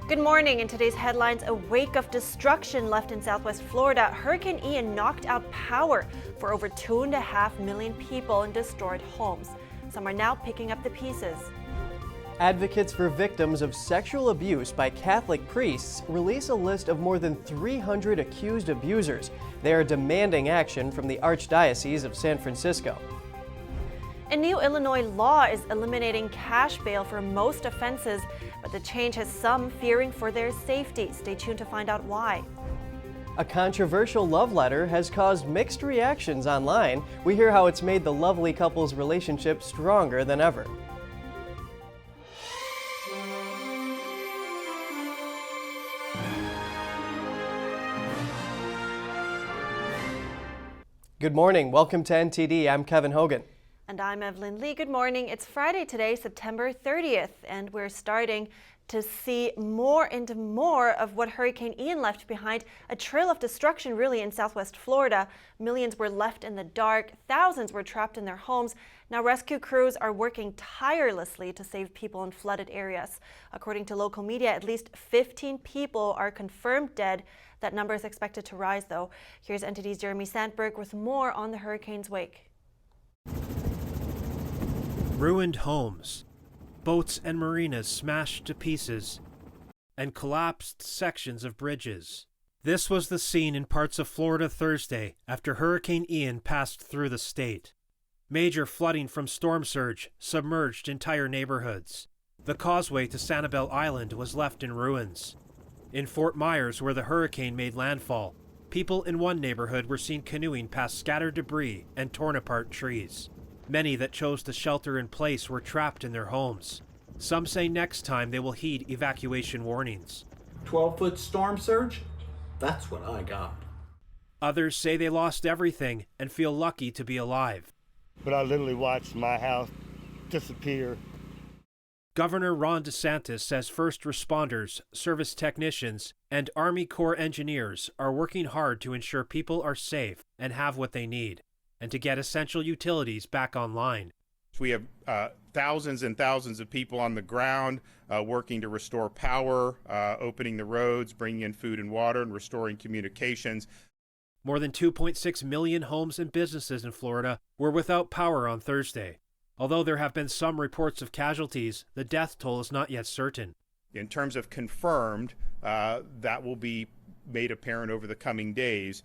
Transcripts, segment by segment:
Good morning. In today's headlines, a wake of destruction left in southwest Florida. Hurricane Ian knocked out power for over 2.5 million people and destroyed homes. Some are now picking up the pieces. Advocates for victims of sexual abuse by Catholic priests release a list of more than 300 accused abusers. They are demanding action from the Archdiocese of San Francisco. A new Illinois law is eliminating cash bail for most offenses, but the change has some fearing for their safety. Stay tuned to find out why. A controversial love letter has caused mixed reactions online. We hear how it's made the lovely couple's relationship stronger than ever. Good morning. Welcome to NTD. I'm Kevin Hogan. And I'm Evelyn Lee. Good morning. It's Friday today, September 30th, and we're starting to see more of what Hurricane Ian left behind. A trail of destruction, really, in southwest Florida. Millions were left in the dark. Thousands were trapped in their homes. Now, rescue crews are working tirelessly to save people in flooded areas. According to local media, at least 15 people are confirmed dead. That number is expected to rise, though. Here's NTD's Jeremy Sandberg with more on the hurricane's wake. Ruined homes, boats and marinas smashed to pieces, and collapsed sections of bridges. This was the scene in parts of Florida Thursday after Hurricane Ian passed through the state. Major flooding from storm surge submerged entire neighborhoods. The causeway to Sanibel Island was left in ruins. In Fort Myers, where the hurricane made landfall, people in one neighborhood were seen canoeing past scattered debris and torn apart trees. Many that chose to shelter in place were trapped in their homes. Some say next time they will heed evacuation warnings. 12-foot storm surge? That's what I got. Others say they lost everything and feel lucky to be alive. But I literally watched my house disappear. Governor Ron DeSantis says first responders, service technicians, and Army Corps engineers are working hard to ensure people are safe and have what they need, and to get essential utilities back online. We have thousands and thousands of people on the ground working to restore power, opening the roads, bringing in food and water, and restoring communications. More than 2.6 million homes and businesses in Florida were without power on Thursday. Although there have been some reports of casualties, the death toll is not yet certain. In terms of confirmed, that will be made apparent over the coming days.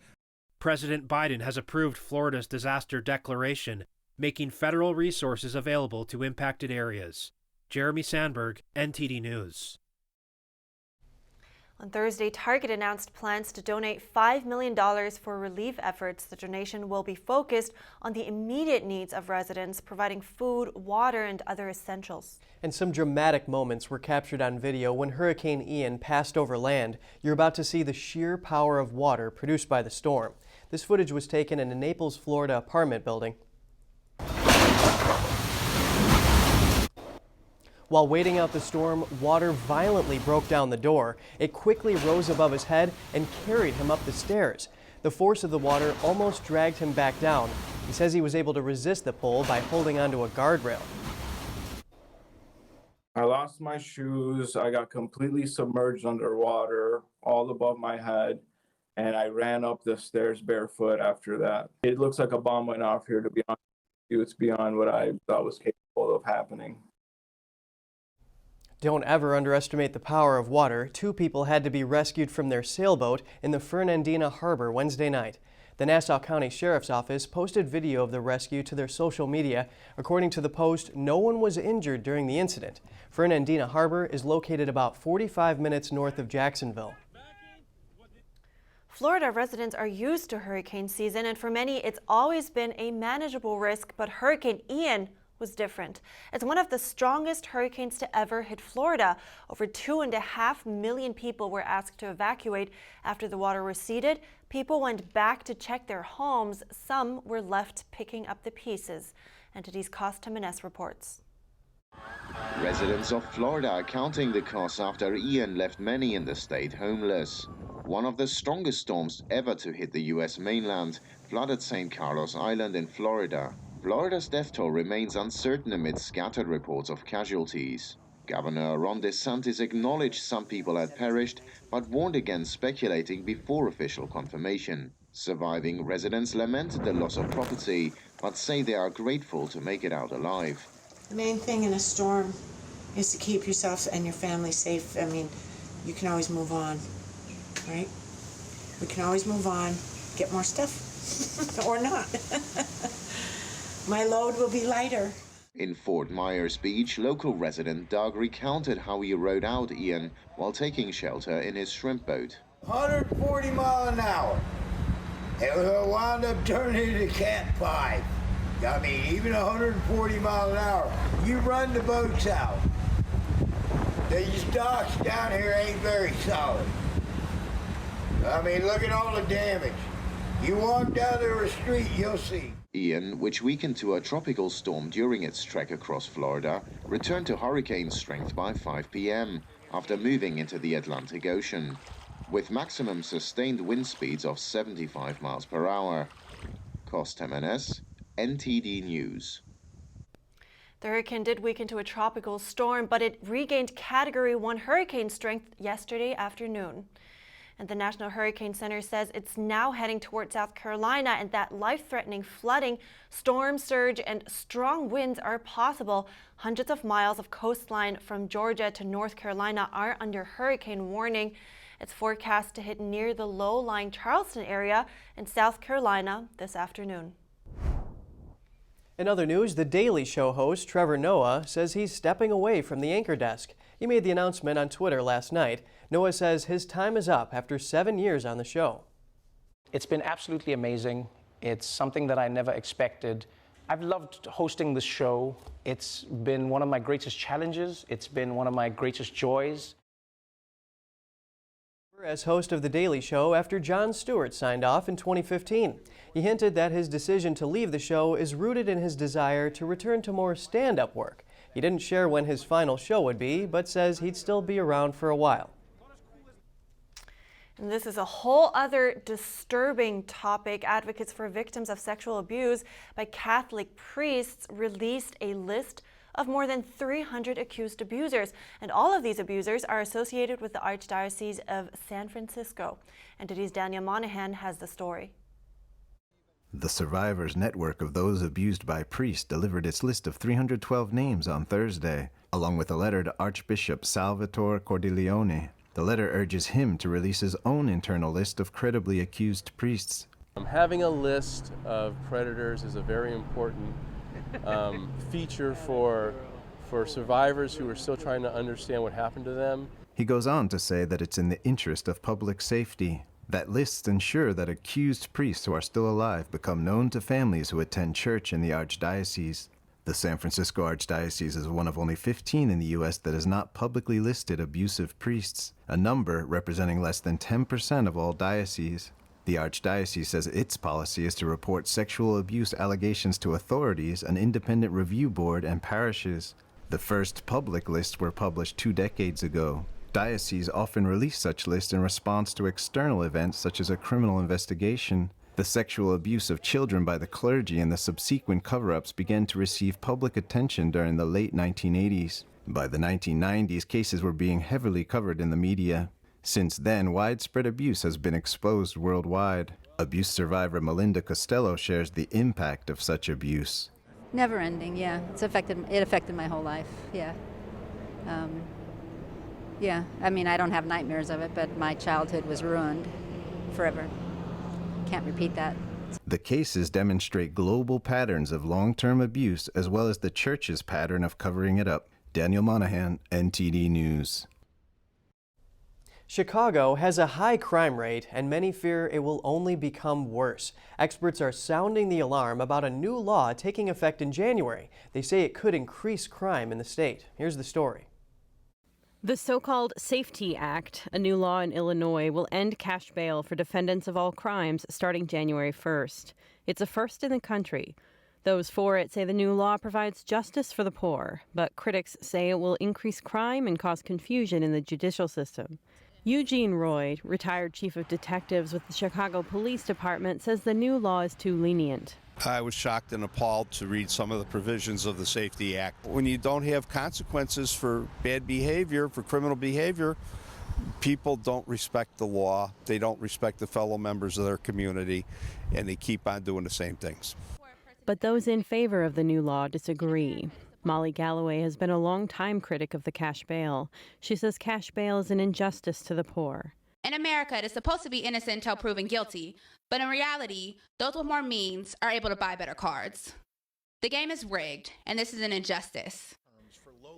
President Biden has approved Florida's disaster declaration, making federal resources available to impacted areas. Jeremy Sandberg, NTD News. On Thursday, Target announced plans to donate $5 million for relief efforts. The donation will be focused on the immediate needs of residents, providing food, water, and other essentials. And some dramatic moments were captured on video when Hurricane Ian passed over land. You're about to see the sheer power of water produced by the storm. This footage was taken in a Naples, Florida apartment building. While waiting out the storm, water violently broke down the door. It quickly rose above his head and carried him up the stairs. The force of the water almost dragged him back down. He says he was able to resist the pull by holding onto a guardrail. I lost my shoes. I got completely submerged underwater, all above my head, and I ran up the stairs barefoot after that. It looks like a bomb went off here, to be honest with you. It's beyond what I thought was capable of happening. Don't ever underestimate the power of water. 2 people had to be rescued from their sailboat in the Fernandina Harbor Wednesday night. The Nassau County Sheriff's Office posted video of the rescue to their social media. According to the post, no one was injured during the incident. Fernandina Harbor is located about 45 minutes north of Jacksonville. Florida residents are used to hurricane season, and for many, it's always been a manageable risk, but Hurricane Ian was different. It's one of the strongest hurricanes to ever hit Florida. Over 2.5 million people were asked to evacuate after the water receded. People went back to check their homes. Some were left picking up the pieces. NTD's Costa Menes reports. Residents of Florida are counting the costs after Ian left many in the state homeless. One of the strongest storms ever to hit the U.S. mainland flooded St. Carlos Island in Florida. Florida's death toll remains uncertain amid scattered reports of casualties. Governor Ron DeSantis acknowledged some people had perished, but warned against speculating before official confirmation. Surviving residents lamented the loss of property, but say they are grateful to make it out alive. The main thing in a storm is to keep yourself and your family safe. I mean, you can always move on, right? We can always move on, get more stuff, or not. My load will be lighter. In Fort Myers Beach, local resident Doug recounted how he rode out Ian while taking shelter in his shrimp boat. 140 miles an hour. It will wind up turning into Cat 5. I mean, even 140 miles an hour, you run the boats out. These docks down here ain't very solid. I mean, look at all the damage. You walk down there a street, you'll see. Ian, which weakened to a tropical storm during its trek across Florida, returned to hurricane strength by 5 p.m. after moving into the Atlantic Ocean, with maximum sustained wind speeds of 75 miles per hour. Cost Jimenez, NTD News. The hurricane did weaken to a tropical storm, but it regained Category 1 hurricane strength yesterday afternoon. And the National Hurricane Center says it's now heading toward South Carolina and that life-threatening flooding, storm surge, and strong winds are possible. Hundreds of miles of coastline from Georgia to North Carolina are under hurricane warning. It's forecast to hit near the low-lying Charleston area in South Carolina this afternoon. In other news, The Daily Show host Trevor Noah says he's stepping away from the anchor desk. He made the announcement on Twitter last night. Noah says his time is up after 7 years on the show. It's been absolutely amazing. It's something that I never expected. I've loved hosting the show. It's been one of my greatest challenges. It's been one of my greatest joys. As host of The Daily Show after Jon Stewart signed off in 2015. He hinted that his decision to leave the show is rooted in his desire to return to more stand-up work. He didn't share when his final show would be, but says he'd still be around for a while. And this is a whole other disturbing topic. Advocates for victims of sexual abuse by Catholic priests released a list of more than 300 accused abusers. And all of these abusers are associated with the Archdiocese of San Francisco. NTD's Daniel Monahan has the story. The Survivors Network of those abused by priests delivered its list of 312 names on Thursday, along with a letter to Archbishop Salvatore Cordileone. The letter urges him to release his own internal list of credibly accused priests. Having a list of predators is a very important feature for survivors who are still trying to understand what happened to them. He goes on to say that it's in the interest of public safety that lists ensure that accused priests who are still alive become known to families who attend church in the Archdiocese. The San Francisco Archdiocese is one of only 15 in the U.S. that has not publicly listed abusive priests, a number representing less than 10% of all dioceses. The Archdiocese says its policy is to report sexual abuse allegations to authorities, an independent review board, and parishes. The first public lists were published 2 decades ago. Dioceses often release such lists in response to external events such as a criminal investigation. The sexual abuse of children by the clergy and the subsequent cover-ups began to receive public attention during the late 1980s. By the 1990s, cases were being heavily covered in the media. Since then, widespread abuse has been exposed worldwide. Abuse survivor Melinda Costello shares the impact of such abuse. Never ending, yeah. It affected my whole life, yeah. Yeah, I mean, I don't have nightmares of it, but my childhood was ruined forever. Can't repeat that. The cases demonstrate global patterns of long-term abuse as well as the church's pattern of covering it up. Daniel Monahan, NTD News. Chicago has a high crime rate, and many fear it will only become worse. Experts are sounding the alarm about a new law taking effect in January. They say it could increase crime in the state. Here's the story. The so-called Safety Act, a new law in Illinois, will end cash bail for defendants of all crimes starting January 1st. It's a first in the country. Those for it say the new law provides justice for the poor, but critics say it will increase crime and cause confusion in the judicial system. Eugene Roy, retired chief of detectives with the Chicago Police Department, says the new law is too lenient. I was shocked and appalled to read some of the provisions of the Safety Act. When you don't have consequences for bad behavior, for criminal behavior, people don't respect the law, they don't respect the fellow members of their community, and they keep on doing the same things. But those in favor of the new law disagree. Molly Galloway has been a long-time critic of the cash bail. She says cash bail is an injustice to the poor. In America, it is supposed to be innocent until proven guilty, but in reality, those with more means are able to buy better cards. The game is rigged, and this is an injustice.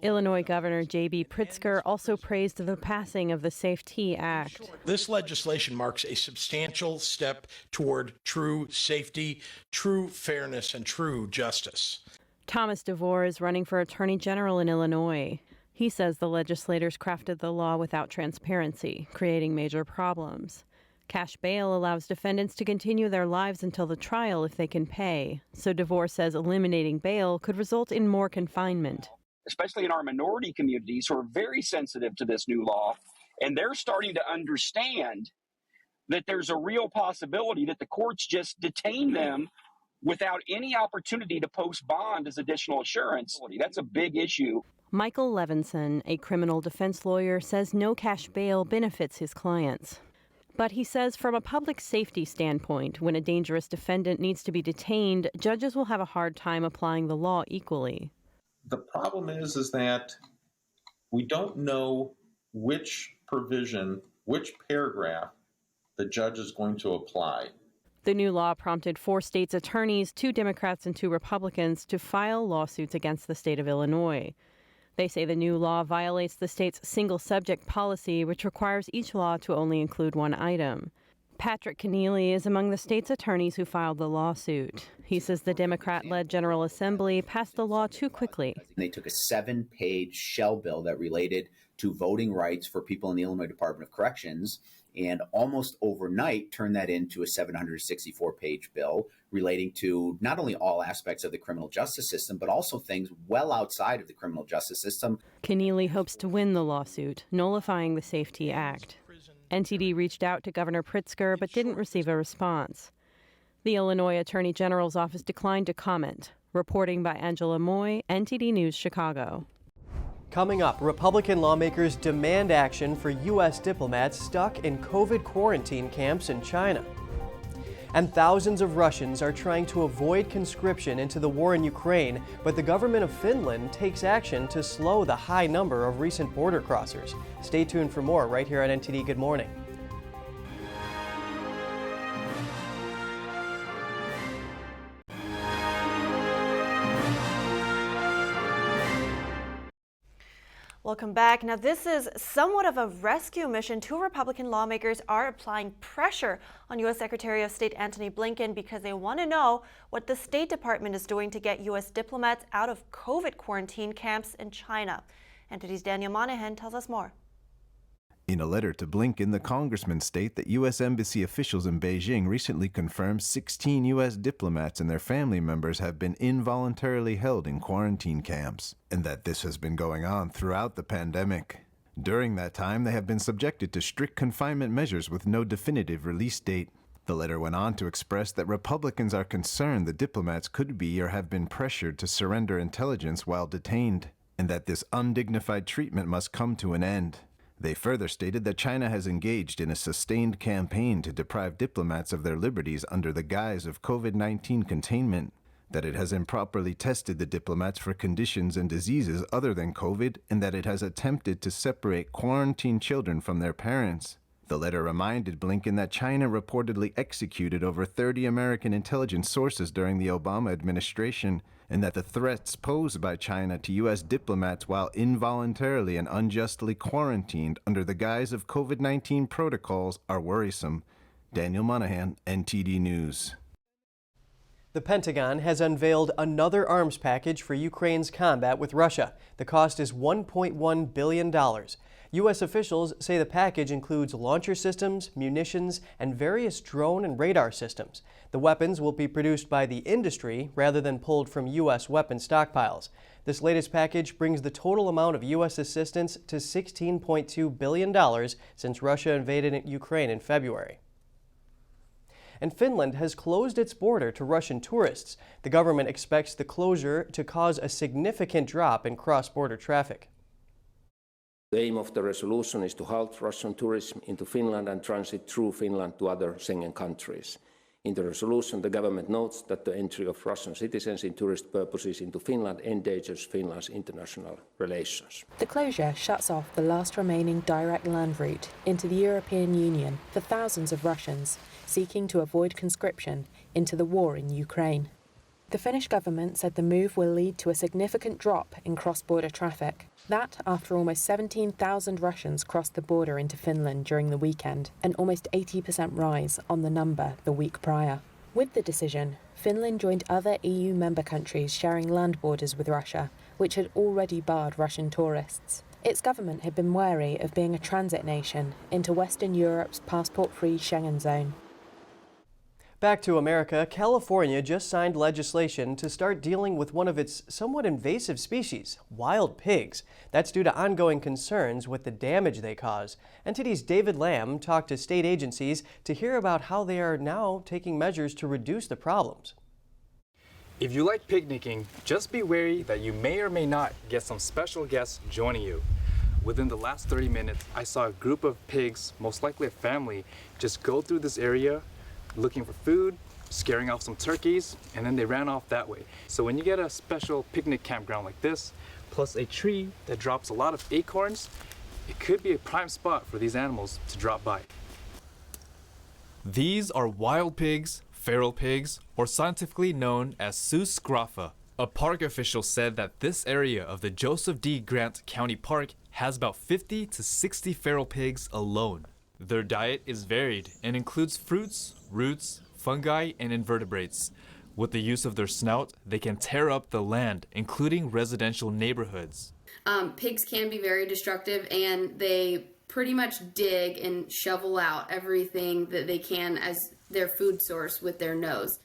Illinois Governor J.B. Pritzker also praised the passing of the SAFE-T Act. This legislation marks a substantial step toward true safety, true fairness, and true justice. Thomas DeVore is running for Attorney General in Illinois. He says the legislators crafted the law without transparency, creating major problems. Cash bail allows defendants to continue their lives until the trial if they can pay. So DeVore says eliminating bail could result in more confinement. Especially in our minority communities who are very sensitive to this new law, and they're starting to understand that there's a real possibility that the courts just detain them without any opportunity to post bond as additional assurance. That's a big issue. Michael Levinson, a criminal defense lawyer, says no cash bail benefits his clients. But he says from a public safety standpoint, when a dangerous defendant needs to be detained, judges will have a hard time applying the law equally. The problem is that we don't know which provision, which paragraph the judge is going to apply. The new law prompted 4 states' attorneys, 2 Democrats and 2 Republicans, to file lawsuits against the state of Illinois. They say the new law violates the state's single-subject policy, which requires each law to only include one item. Patrick Keneally is among the state's attorneys who filed the lawsuit. He says the Democrat-led General Assembly passed the law too quickly. They took a 7-page shell bill that related to voting rights for people in the Illinois Department of Corrections and almost overnight turned that into a 764-page bill relating to not only all aspects of the criminal justice system, but also things well outside of the criminal justice system. Keneally hopes to win the lawsuit, nullifying the SAFE-T Act. NTD reached out to Governor Pritzker but didn't receive a response. The Illinois Attorney General's office declined to comment. Reporting by Angela Moy, NTD News, Chicago. Coming up, Republican lawmakers demand action for U.S. diplomats stuck in COVID quarantine camps in China. And thousands of Russians are trying to avoid conscription into the war in Ukraine, but the government of Finland takes action to slow the high number of recent border crossers. Stay tuned for more right here on NTD Good Morning. Welcome back. Now, this is somewhat of a rescue mission. 2 Republican lawmakers are applying pressure on U.S. Secretary of State Antony Blinken because they want to know what the State Department is doing to get U.S. diplomats out of COVID quarantine camps in China. NTD's Daniel Monahan tells us more. In a letter to Blinken, the congressmen state that U.S. Embassy officials in Beijing recently confirmed 16 U.S. diplomats and their family members have been involuntarily held in quarantine camps, and that this has been going on throughout the pandemic. During that time, they have been subjected to strict confinement measures with no definitive release date. The letter went on to express that Republicans are concerned the diplomats could be or have been pressured to surrender intelligence while detained, and that this undignified treatment must come to an end. They further stated that China has engaged in a sustained campaign to deprive diplomats of their liberties under the guise of COVID-19 containment, that it has improperly tested the diplomats for conditions and diseases other than COVID, and that it has attempted to separate quarantined children from their parents. The letter reminded Blinken that China reportedly executed over 30 American intelligence sources during the Obama administration, and that the threats posed by China to U.S. diplomats while involuntarily and unjustly quarantined under the guise of COVID-19 protocols are worrisome. Daniel Monahan, NTD News. The Pentagon has unveiled another arms package for Ukraine's combat with Russia. The cost is $1.1 billion. U.S. officials say the package includes launcher systems, munitions, and various drone and radar systems. The weapons will be produced by the industry rather than pulled from U.S. weapon stockpiles. This latest package brings the total amount of U.S. assistance to $16.2 billion since Russia invaded Ukraine in February. and Finland has closed its border to Russian tourists. The government expects the closure to cause a significant drop in cross-border traffic. The aim of the resolution is to halt Russian tourism into Finland and transit through Finland to other Schengen countries. In the resolution, the government notes that the entry of Russian citizens in tourist purposes into Finland endangers Finland's international relations. The closure shuts off the last remaining direct land route into the European Union for thousands of Russians seeking to avoid conscription into the war in Ukraine. The Finnish government said the move will lead to a significant drop in cross-border traffic. That after almost 17,000 Russians crossed the border into Finland during the weekend, an almost 80% rise on the number the week prior. With the decision, Finland joined other EU member countries sharing land borders with Russia, which had already barred Russian tourists. Its government had been wary of being a transit nation into Western Europe's passport-free Schengen zone. Back to America, California just signed legislation to start dealing with one of its somewhat invasive species, wild pigs. That's due to ongoing concerns with the damage they cause. NTD's David Lamb talked to state agencies to hear about how they are now taking measures to reduce the problems. If you like picnicking, just be wary that you may or may not get some special guests joining you. Within the last 30 minutes, I saw a group of pigs, most likely a family, just go through this area looking for food, scaring off some turkeys, and then they ran off that way. So when you get a special picnic campground like this, plus a tree that drops a lot of acorns, it could be a prime spot for these animals to drop by. These are wild pigs, feral pigs, or scientifically known as Sus scrofa. A park official said that this area of the Joseph D. Grant County Park has about 50 to 60 feral pigs alone. Their diet is varied and includes fruits, roots, fungi, and invertebrates. With the use of their snout, they can tear up the land, including residential neighborhoods. Pigs can be very destructive, and they pretty much dig and shovel out everything that they can as their food source with their nose.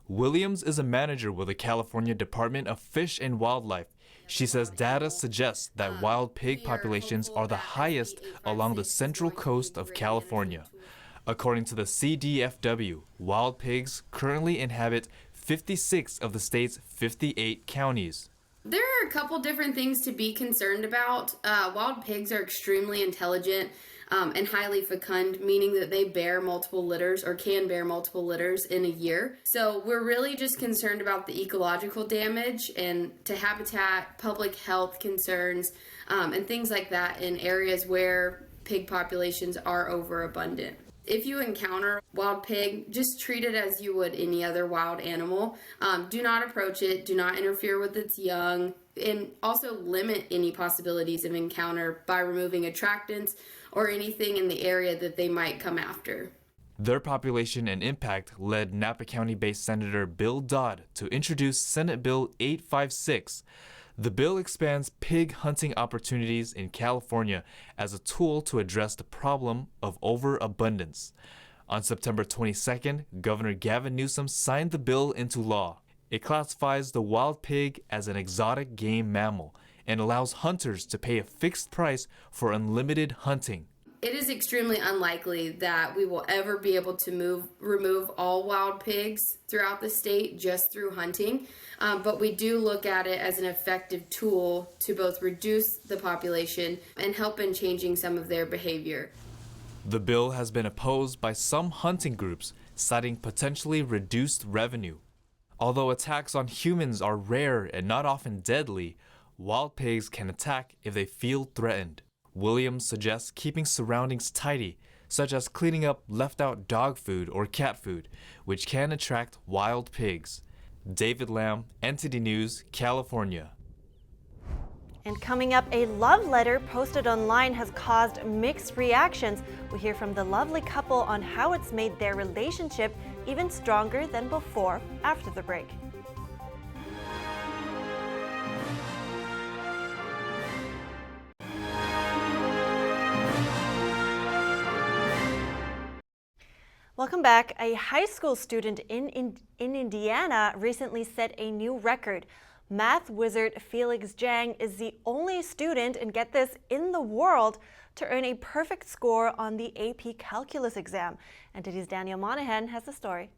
Williams is a manager with the California Department of Fish and Wildlife. She says data suggests that wild pig populations are the highest along the central coast of California. According to the CDFW, wild pigs currently inhabit 56 of the state's 58 counties. There are a couple different things to be concerned about. Wild pigs are extremely intelligent and highly fecund, meaning that they bear multiple litters or can bear multiple litters in a year. So we're really just concerned about the ecological damage and to habitat, public health concerns, and things like that in areas where pig populations are overabundant. If you encounter wild pig, just treat it as you would any other wild animal. Do not approach it, do not interfere with its young, and also limit any possibilities of encounter by removing attractants or anything in the area that they might come after. Their population and impact led Napa County-based Senator Bill Dodd to introduce Senate Bill 856. The bill expands pig hunting opportunities in California as a tool to address the problem of overabundance. On September 22nd, Governor Gavin Newsom signed the bill into law. It classifies the wild pig as an exotic game mammal and allows hunters to pay a fixed price for unlimited hunting. It is extremely unlikely that we will ever be able to remove all wild pigs throughout the state just through hunting, but we do look at it as an effective tool to both reduce the population and help in changing some of their behavior. The bill has been opposed by some hunting groups, citing potentially reduced revenue. Although attacks on humans are rare and not often deadly, wild pigs can attack if they feel threatened. Williams suggests keeping surroundings tidy, such as cleaning up left-out dog food or cat food, which can attract wild pigs. David Lamb, NTD News, California. And coming up, a love letter posted online has caused mixed reactions. We hear from the lovely couple on how it's made their relationship even stronger than before after the break. Welcome back. A high school student in Indiana recently set a new record. Math wizard Felix Zhang is the only student, and get this, in the world to earn a perfect score on the AP Calculus exam. NTD's Daniel Monahan has the story.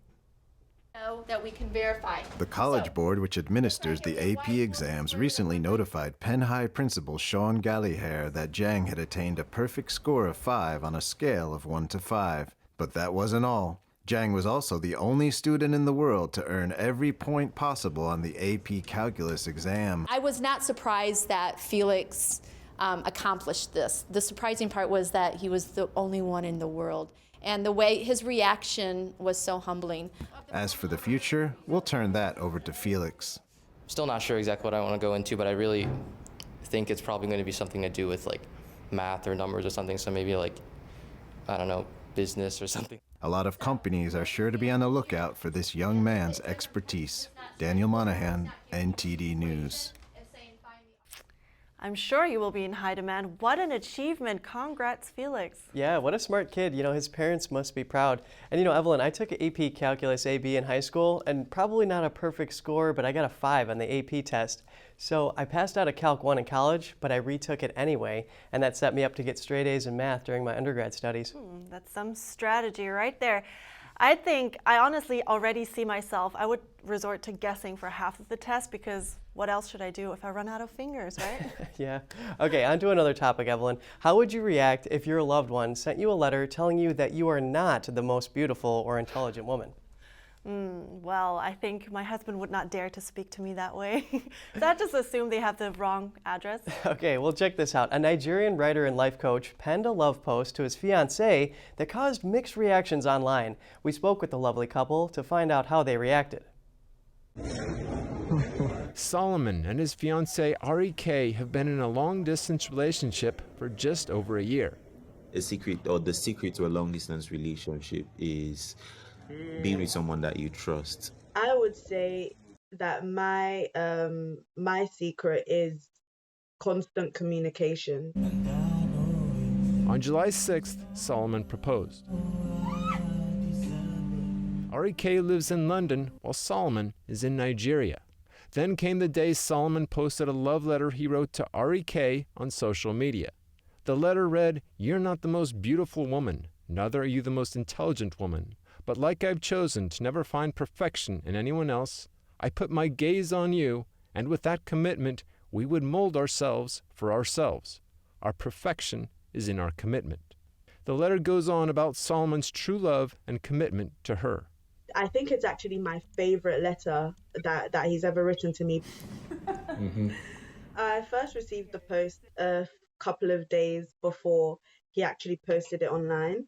That we can verify. The College Board, which administers the AP exams, recently notified Penn High principal Sean Galliher that Zhang had attained a perfect score of 5 on a scale of 1 to 5. But that wasn't all. Zhang was also the only student in the world to earn every point possible on the AP Calculus exam. I was not surprised that Felix accomplished this. The surprising part was that he was the only one in the world. And the way his reaction was so humbling. As for the future, we'll turn that over to Felix. Still not sure exactly what I want to go into, but I really think it's probably going to be something to do with like math or numbers or something. So maybe like, I don't know, business or something. A lot of companies are sure to be on the lookout for this young man's expertise. Daniel Monahan, NTD News. I'm sure you will be in high demand. What an achievement. Congrats, Felix. Yeah, what a smart kid. You know, his parents must be proud. And you know, Evelyn, I took AP Calculus AB in high school, and probably not a perfect score, but I got a 5 on the AP test. So I passed out of Calc 1 in college, but I retook it anyway, and that set me up to get straight A's in math during my undergrad studies. That's some strategy right there. I honestly already see myself. I would resort to guessing for half of the test, because what else should I do if I run out of fingers, right? Yeah. Okay, on to another topic, Evelyn. How would you react if your loved one sent you a letter telling you that you are not the most beautiful or intelligent woman? Well, I think my husband would not dare to speak to me that way. So I just assume they have the wrong address. Okay, well, check this out. A Nigerian writer and life coach penned a love post to his fiancée that caused mixed reactions online. We spoke with the lovely couple to find out how they reacted. Solomon and his fiancée Ari K have been in a long-distance relationship for just over a year. The secret to a long-distance relationship is being with someone that you trust. I would say that my secret is constant communication. On July 6th, Solomon proposed. Ari K lives in London while Solomon is in Nigeria. Then came the day Solomon posted a love letter he wrote to Ari K on social media. The letter read, "You're not the most beautiful woman, neither are you the most intelligent woman. But like I've chosen to never find perfection in anyone else, I put my gaze on you, and with that commitment, we would mold ourselves for ourselves. Our perfection is in our commitment." The letter goes on about Solomon's true love and commitment to her. I think it's actually my favorite letter that he's ever written to me. I first received the post a couple of days before he actually posted it online.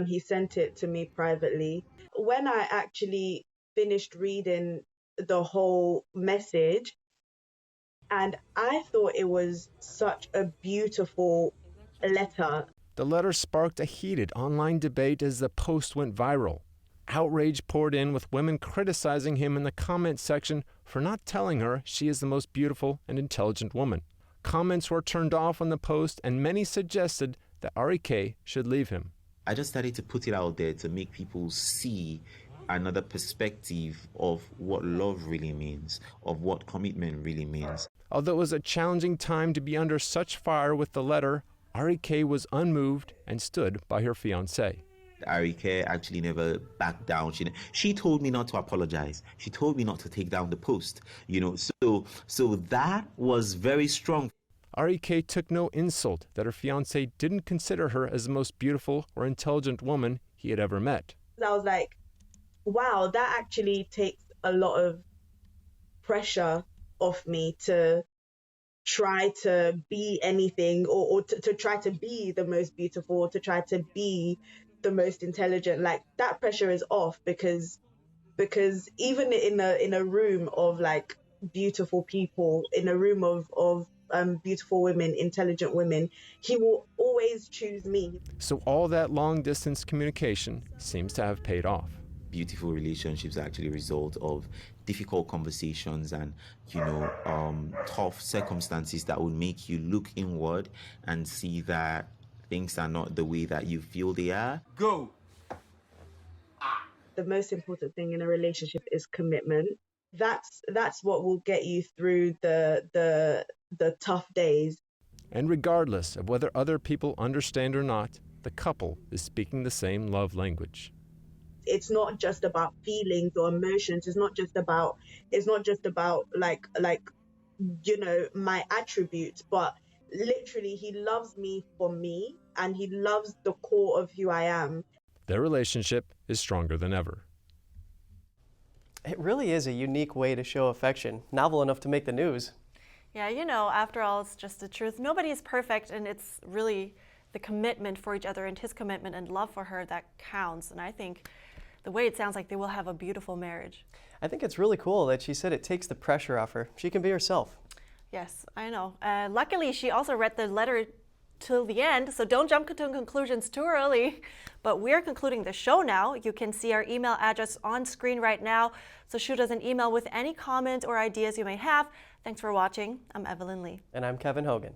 He sent it to me privately. When I actually finished reading the whole message, and I thought it was such a beautiful letter. The letter sparked a heated online debate as the post went viral. Outrage poured in, with women criticizing him in the comment section for not telling her she is the most beautiful and intelligent woman. Comments were turned off on the post, and many suggested that Ari K should leave him. I just started to put it out there to make people see another perspective of what love really means, of what commitment really means. Although it was a challenging time to be under such fire with the letter, Ari K was unmoved and stood by her fiancé. Ari K actually never backed down. She told me not to apologize. She told me not to take down the post. So that was very strong. Ari K took no insult that her fiancé didn't consider her as the most beautiful or intelligent woman he had ever met. I was like, wow, that actually takes a lot of pressure off me to try to be anything or to try to be the most beautiful, to try to be the most intelligent. Like, that pressure is off because even in a room of like beautiful people, in a room of beautiful women, intelligent women, he will always choose me. So all that long-distance communication seems to have paid off. Beautiful relationships are actually a result of difficult conversations and, tough circumstances that will make you look inward and see that things are not the way that you feel they are. Go! The most important thing in a relationship is commitment. that's what will get you through the tough days. And regardless of whether other people understand or not, the couple is speaking the same love language. It's not just about feelings or emotions. It's not just about like my attributes, but literally he loves me for me, and he loves the core of who I am. Their relationship is stronger than ever. It really is a unique way to show affection, novel enough to make the news. Yeah, after all, it's just the truth. Nobody is perfect, and it's really the commitment for each other and his commitment and love for her that counts. And I think the way it sounds like they will have a beautiful marriage. I think it's really cool that she said it takes the pressure off her. She can be herself. Yes, I know. Luckily, she also read the letter till the end, so don't jump to conclusions too early. But we're concluding the show now. You can see our email address on screen right now, so shoot us an email with any comments or ideas you may have. Thanks for watching. I'm Evelyn Lee. And I'm Kevin Hogan.